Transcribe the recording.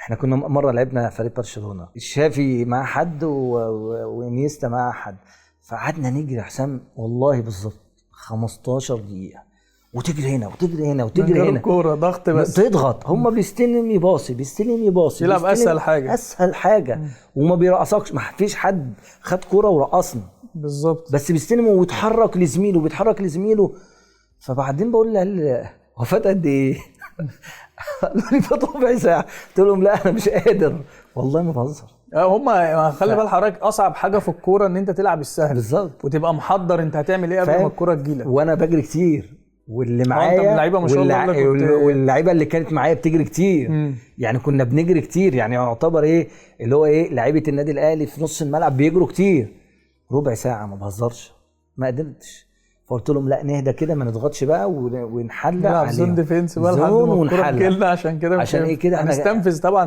احنا كنا مره لعبنا فريق برشلونه، الشافي مع حد وانيستا مع حد، فقعدنا نجري يا حسام والله بالظبط 15 دقيقه، وتجري هنا وتجري هنا وتجري هنا، كوره ضغط بس تضغط. هم بيستلم يباصي بيستلم يباصي، يلعب اسهل حاجه اسهل حاجه. وما بيرقصكش، ما فيش حد خد كوره ورقصنا بالظبط، بس بيستلم ويتحرك لزميله بيتحرك لزميله. فبعدين بقول له هو فات قد ايه؟ قالوا لي فات ربع ساعه. قلت لهم لا انا مش قادر والله ما بهزر. هم خلي بال حضرتك اصعب حاجه في الكوره ان انت تلعب السهل بالظبط، وتبقى محضر انت هتعمل ايه قبل ما الكوره تجيلك. وانا بجري كتير واللي معايا انت من اللعيبه ما شاء الله واللعيبه اللي كانت معايا بتجري كتير. يعني كنا بنجري كتير، يعني يعتبر ايه اللي هو ايه لعيبه النادي الاهلي في نص الملعب بيجروا كتير. ربع ساعه ما بهزرش ما قدرتش. فقلت لهم لا نهدى كده ما نضغطش بقى ونحلق عليهم زون ديفينس بقى لحد ما الكوره تجيلنا، عشان كده عشان ايه كده هنستنفذ طبعا